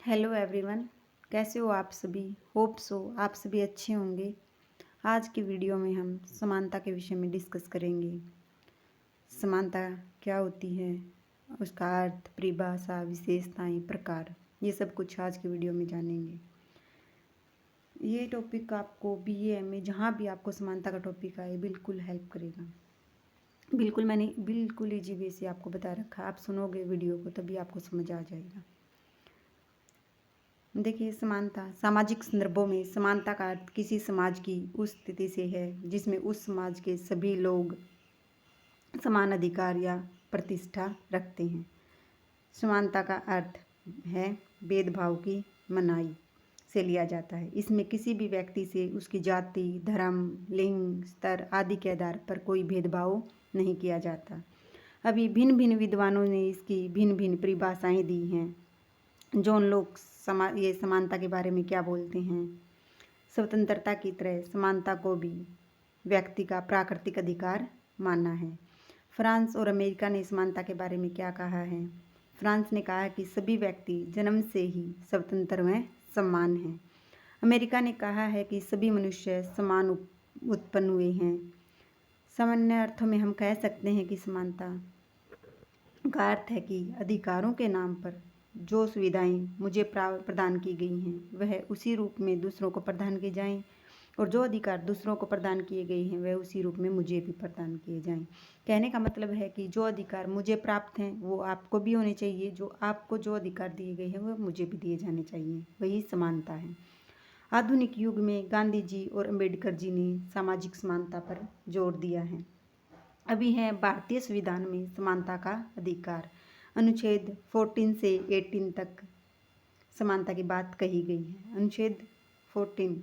Hello everyone. कैसे हो आप सभी? होप सो आप सभी अच्छे होंगे। आज की वीडियो में हम समानता के विषय में डिस्कस करेंगे। समानता क्या होती है, उसका अर्थ, परिभाषा, विशेषताएं, प्रकार, ये सब कुछ आज की वीडियो में जानेंगे। ये टॉपिक आपको बीए एमए जहाँ भी आपको समानता का टॉपिक आए बिल्कुल हेल्प करेगा। मैंने बिल्कुल ईजी वे से आपको बता रखा है। आप सुनोगे वीडियो को तभी आपको समझ आ जाएगा। देखिए, समानता सामाजिक संदर्भों में समानता का अर्थ किसी समाज की उस स्थिति से है जिसमें उस समाज के सभी लोग समान अधिकार या प्रतिष्ठा रखते हैं। समानता का अर्थ है भेदभाव की मनाही से लिया जाता है। इसमें किसी भी व्यक्ति से उसकी जाति, धर्म, लिंग, स्तर आदि के आधार पर कोई भेदभाव नहीं किया जाता। अभी भिन्न भिन्न विद्वानों ने इसकी भिन्न भिन्न परिभाषाएं दी हैं। जो उन लोग ये समानता के बारे में क्या बोलते हैं। स्वतंत्रता की तरह समानता को भी व्यक्ति का प्राकृतिक अधिकार माना है। फ्रांस और अमेरिका ने समानता के बारे में क्या कहा है? फ्रांस ने कहा कि सभी व्यक्ति जन्म से ही स्वतंत्र व समान हैं। अमेरिका ने कहा है कि सभी मनुष्य समान उत्पन्न हुए हैं। सामान्य अर्थों में हम कह सकते हैं कि समानता का अर्थ है कि अधिकारों के नाम पर जो सुविधाएं मुझे प्रदान की गई हैं वह उसी रूप में दूसरों को प्रदान की जाएं, और जो अधिकार दूसरों को प्रदान किए गए हैं वह उसी रूप में मुझे भी प्रदान किए जाएं। कहने का मतलब है कि जो अधिकार मुझे प्राप्त हैं वो आपको भी होने चाहिए, जो आपको जो अधिकार दिए गए हैं वो मुझे भी दिए जाने चाहिए। वही समानता है। आधुनिक युग में गांधी जी और अम्बेडकर जी ने सामाजिक समानता पर जोर दिया है। अभी है भारतीय संविधान में समानता का अधिकार। अनुच्छेद 14 से 18 तक समानता की बात कही गई है। अनुच्छेद 14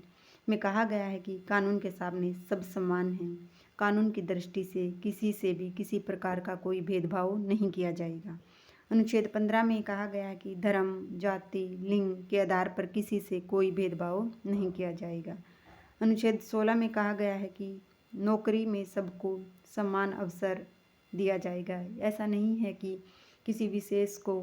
में कहा गया है कि कानून के सामने सब समान हैं। कानून की दृष्टि से किसी से भी किसी प्रकार का कोई भेदभाव नहीं किया जाएगा। अनुच्छेद 15 में कहा गया है कि धर्म, जाति, लिंग के आधार पर किसी से कोई भेदभाव नहीं किया जाएगा। अनुच्छेद 16 में कहा गया है कि नौकरी में सबको समान अवसर दिया जाएगा। ऐसा नहीं है कि किसी विशेष को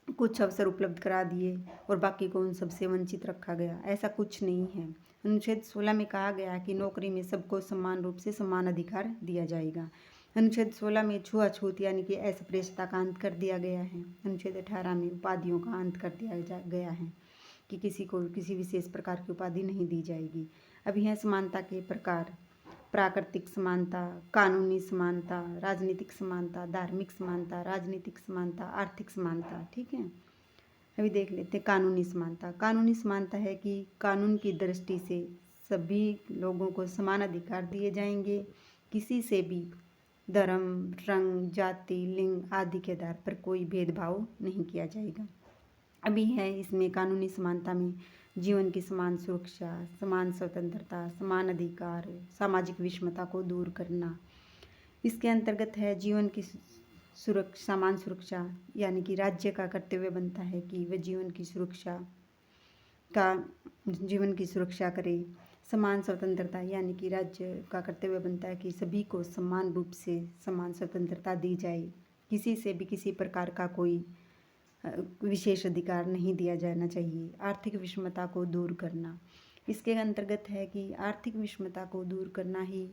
कुछ अवसर उपलब्ध करा दिए और बाकी को उन सबसे वंचित रखा गया, ऐसा कुछ नहीं है। अनुच्छेद 16 में कहा गया कि नौकरी में सबको समान रूप से समान अधिकार दिया जाएगा। अनुच्छेद 16 में छुआछूत यानी कि असपृष्टता का अंत कर दिया गया है। अनुच्छेद 18 में उपाधियों का अंत कर दिया गया है कि किसी को किसी विशेष प्रकार की उपाधि नहीं दी जाएगी। अभी है समानता के प्रकार। प्राकृतिक समानता, कानूनी समानता, राजनीतिक समानता, धार्मिक समानता, राजनीतिक समानता, आर्थिक समानता। ठीक है, अभी देख लेते हैं कानूनी समानता। कानूनी समानता है कि कानून की दृष्टि से सभी लोगों को समान अधिकार दिए जाएंगे। किसी से भी धर्म, रंग, जाति, लिंग आदि के आधार पर कोई भेदभाव नहीं किया जाएगा। अभी है इसमें कानूनी समानता में जीवन की समान सुरक्षा, समान स्वतंत्रता, समान अधिकार, सामाजिक विषमता को दूर करना। इसके अंतर्गत है जीवन की समान सुरक्षा, यानी कि राज्य का कर्तव्य बनता है कि वह जीवन की सुरक्षा करे। समान स्वतंत्रता यानी कि राज्य का कर्तव्य बनता है कि सभी को समान रूप से समान स्वतंत्रता दी जाए। किसी से भी किसी प्रकार का कोई विशेष अधिकार नहीं दिया जाना चाहिए। आर्थिक विषमता को दूर करना, इसके अंतर्गत है कि आर्थिक विषमता को दूर करना ही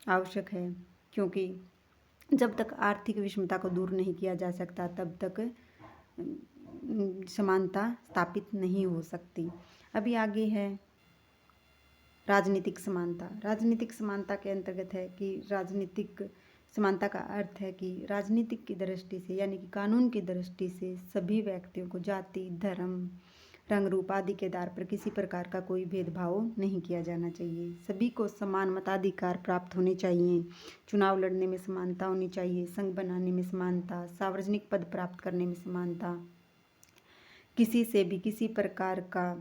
आवश्यक है, क्योंकि जब तक आर्थिक विषमता को दूर नहीं किया जा सकता तब तक समानता स्थापित नहीं हो सकती। अभी आगे है राजनीतिक समानता। राजनीतिक समानता के अंतर्गत है कि राजनीतिक समानता का अर्थ है कि राजनीतिक की दृष्टि से यानी कि कानून की दृष्टि से सभी व्यक्तियों को जाति, धर्म, रंग, रूप आदि के आधार पर किसी प्रकार का कोई भेदभाव नहीं किया जाना चाहिए। सभी को समान मताधिकार प्राप्त होने चाहिए। चुनाव लड़ने में समानता होनी चाहिए। संघ बनाने में समानता, सार्वजनिक पद प्राप्त करने में समानता, किसी से भी किसी प्रकार का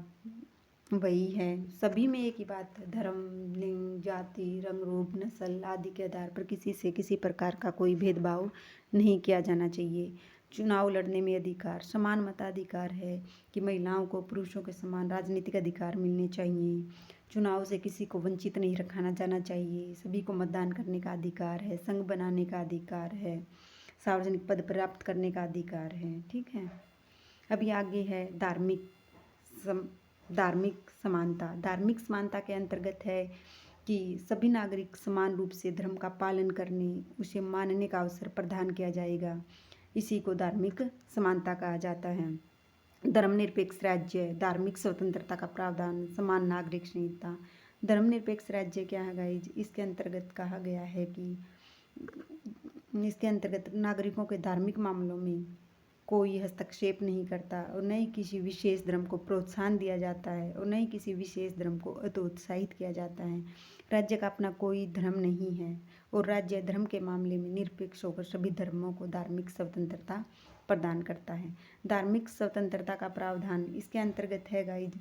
वही है सभी में एक ही बात, धर्म, लिंग, जाति, रंग, रूप, नस्ल आदि के आधार पर किसी से किसी प्रकार का कोई भेदभाव नहीं किया जाना चाहिए। चुनाव लड़ने में अधिकार, समान मताधिकार है कि महिलाओं को पुरुषों के समान राजनीतिक अधिकार मिलने चाहिए। चुनाव से किसी को वंचित नहीं रखा जाना चाहिए। सभी को मतदान करने का अधिकार है। संघ बनाने का अधिकार है। सार्वजनिक पद प्राप्त करने का अधिकार है। ठीक है, अभी आगे है धार्मिक समानता। धार्मिक समानता के अंतर्गत है कि सभी नागरिक समान रूप से धर्म का पालन करने, उसे मानने का अवसर प्रदान किया जाएगा। इसी को धार्मिक समानता कहा जाता है। धर्मनिरपेक्ष राज्य, धार्मिक स्वतंत्रता का प्रावधान, समान नागरिक संहिता। धर्मनिरपेक्ष राज्य क्या है गाइज? इसके अंतर्गत कहा गया है कि इसके अंतर्गत नागरिकों के धार्मिक मामलों में कोई हस्तक्षेप नहीं करता और न ही किसी विशेष धर्म को प्रोत्साहन दिया जाता है और न ही किसी विशेष धर्म को अतोत्साहित किया जाता है। राज्य का अपना कोई धर्म नहीं है और राज्य धर्म के मामले में निरपेक्ष होकर सभी धर्मों को धार्मिक स्वतंत्रता प्रदान करता है। धार्मिक स्वतंत्रता का प्रावधान इसके अंतर्गत है गाइज,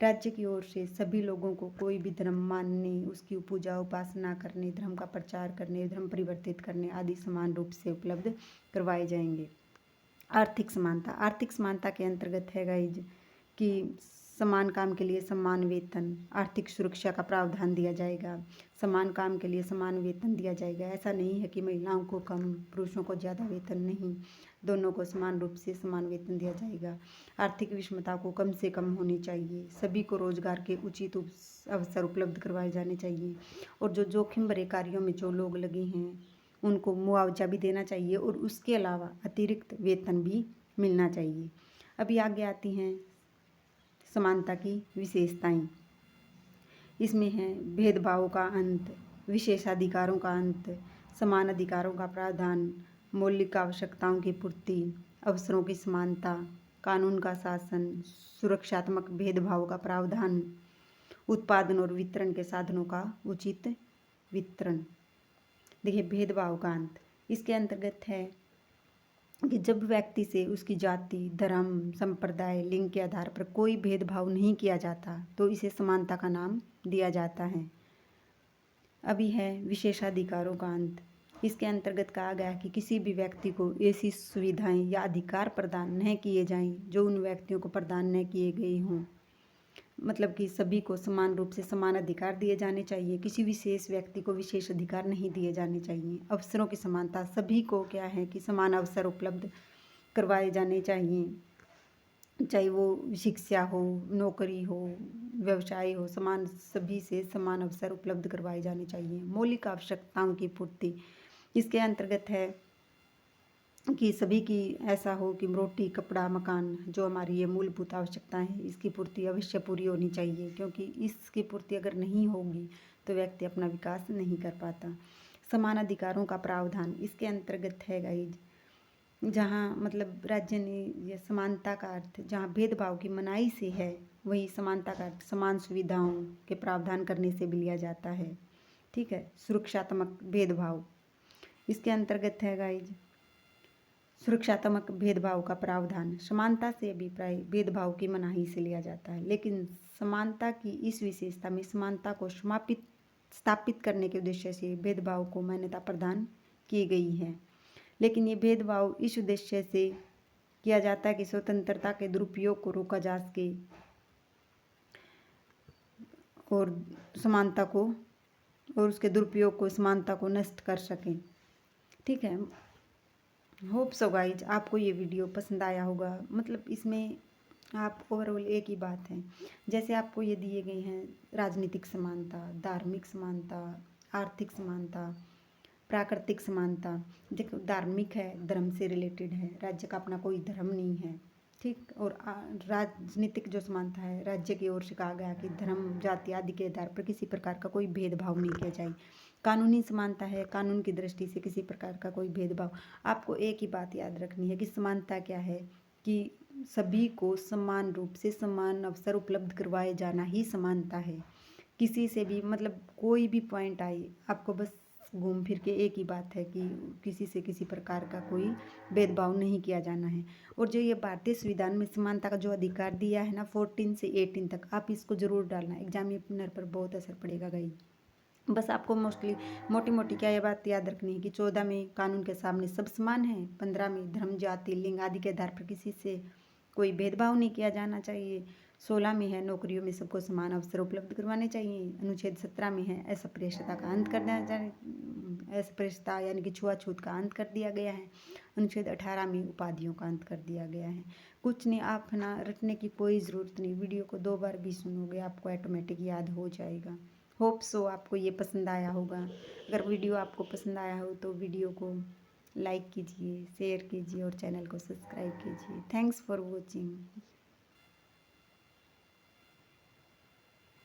राज्य की ओर से सभी लोगों को कोई भी धर्म मानने, उसकी पूजा उपासना करने, धर्म का प्रचार करने, धर्म परिवर्तित करने आदि समान रूप से उपलब्ध करवाए जाएंगे। आर्थिक समानता। आर्थिक समानता के अंतर्गत है गाइज कि समान काम के लिए समान वेतन, आर्थिक सुरक्षा का प्रावधान दिया जाएगा। समान काम के लिए समान वेतन दिया जाएगा। ऐसा नहीं है कि महिलाओं को कम, पुरुषों को ज़्यादा वेतन, नहीं, दोनों को समान रूप से समान वेतन दिया जाएगा। आर्थिक विषमता को कम से कम होनी चाहिए। सभी को रोजगार के उचित अवसर उपलब्ध करवाए जाने चाहिए और जो जोखिम भरे कार्यों में जो लोग लगे हैं उनको मुआवजा भी देना चाहिए और उसके अलावा अतिरिक्त वेतन भी मिलना चाहिए। अभी आगे आती हैं समानता की विशेषताएं। इसमें है भेदभाव का अंत, विशेषाधिकारों का अंत, समान अधिकारों का प्रावधान, मौलिक आवश्यकताओं की पूर्ति, अवसरों की समानता, कानून का शासन, सुरक्षात्मक भेदभाव का प्रावधान, उत्पादन और वितरण के साधनों का उचित वितरण। देखिए, भेदभाव का अंत इसके अंतर्गत है कि जब व्यक्ति से उसकी जाति, धर्म, संप्रदाय, लिंग के आधार पर कोई भेदभाव नहीं किया जाता तो इसे समानता का नाम दिया जाता है। अभी है विशेषाधिकारों का अंत। इसके अंतर्गत कहा गया कि किसी भी व्यक्ति को ऐसी सुविधाएं या अधिकार प्रदान न किए जाएं जो उन व्यक्तियों को प्रदान न किए गए हों। मतलब कि सभी को समान रूप से समान अधिकार दिए जाने चाहिए। किसी विशेष व्यक्ति को विशेष अधिकार नहीं दिए जाने चाहिए। अवसरों की समानता, सभी को क्या है कि समान अवसर उपलब्ध करवाए जाने चाहिए, चाहे वो शिक्षा हो, नौकरी हो, व्यवसाय हो, समान, सभी से समान अवसर उपलब्ध करवाए जाने चाहिए। मौलिक आवश्यकताओं की पूर्ति इसके अंतर्गत है कि सभी की ऐसा हो कि रोटी, कपड़ा, मकान, जो हमारी ये मूलभूत आवश्यकताएं हैं, इसकी पूर्ति अवश्य पूरी होनी चाहिए, क्योंकि इसकी पूर्ति अगर नहीं होगी तो व्यक्ति अपना विकास नहीं कर पाता। समान अधिकारों का प्रावधान इसके अंतर्गत है गाइज, जहाँ मतलब राज्य ने ये समानता का अर्थ जहाँ भेदभाव की मनाही से है, वही समानता का अर्थ समान सुविधाओं के प्रावधान करने से भी लिया जाता है। ठीक है। सुरक्षात्मक भेदभाव इसके अंतर्गत है गाइज, सुरक्षात्मक भेदभाव का प्रावधान समानता से अभिप्राय भेदभाव की मनाही से लिया जाता है, लेकिन समानता की इस विशेषता में समानता को स्थापित करने के उद्देश्य से भेदभाव को मान्यता प्रदान की गई है। लेकिन ये भेदभाव इस उद्देश्य से किया जाता है कि स्वतंत्रता के दुरुपयोग को रोका जा सके और समानता को और उसके दुरुपयोग को, समानता को नष्ट कर सकें। ठीक है। होप सो गाइज आपको ये वीडियो पसंद आया होगा। मतलब इसमें आप ओवरऑल एक ही बात है, जैसे आपको ये दिए गए हैं राजनीतिक समानता, धार्मिक समानता, आर्थिक समानता, प्राकृतिक समानता। देखो, धार्मिक है, धर्म से रिलेटेड है, राज्य का अपना कोई धर्म नहीं है। ठीक। और राजनीतिक जो समानता है, राज्य की ओर से कहा गया कि धर्म, जाति आदि के आधार पर किसी प्रकार का कोई भेदभाव नहीं किया जाए। कानूनी समानता है, कानून की दृष्टि से किसी प्रकार का कोई भेदभाव। आपको एक ही बात याद रखनी है कि समानता क्या है, कि सभी को समान रूप से समान अवसर उपलब्ध करवाए जाना ही समानता है। किसी से भी मतलब कोई भी पॉइंट आए, आपको बस घूम फिर के एक ही बात है कि किसी से किसी प्रकार का कोई भेदभाव नहीं किया जाना है। और जो ये भारतीय संविधान में समानता का जो अधिकार दिया है ना 14 से 18 तक, आप इसको ज़रूर डालना, एग्जामिनर पर बहुत असर पड़ेगा गाइस। बस आपको मोटी मोटी क्या ये बात याद रखनी है कि 14 में कानून के सामने सब समान हैं, 15 में धर्म, जाति, लिंग आदि के आधार पर किसी से कोई भेदभाव नहीं किया जाना चाहिए, 16 में है नौकरियों में सबको समान अवसर उपलब्ध करवाने चाहिए, अनुच्छेद 17 में है अस्पृश्यता का अंत कर देना चाहिए, अस्पृश्यता यानी कि छुआछूत का अंत कर दिया गया है, अनुच्छेद 18 में उपाधियों का अंत कर दिया गया है। कुछ नहीं, आप ना रटने की कोई ज़रूरत नहीं, वीडियो को 2 बार भी सुनोगे आपको ऑटोमेटिक याद हो जाएगा। होप सो आपको ये पसंद आया होगा। अगर वीडियो आपको पसंद आया हो तो वीडियो को लाइक कीजिए, शेयर कीजिए और चैनल को सब्सक्राइब कीजिए। Thanks for watching.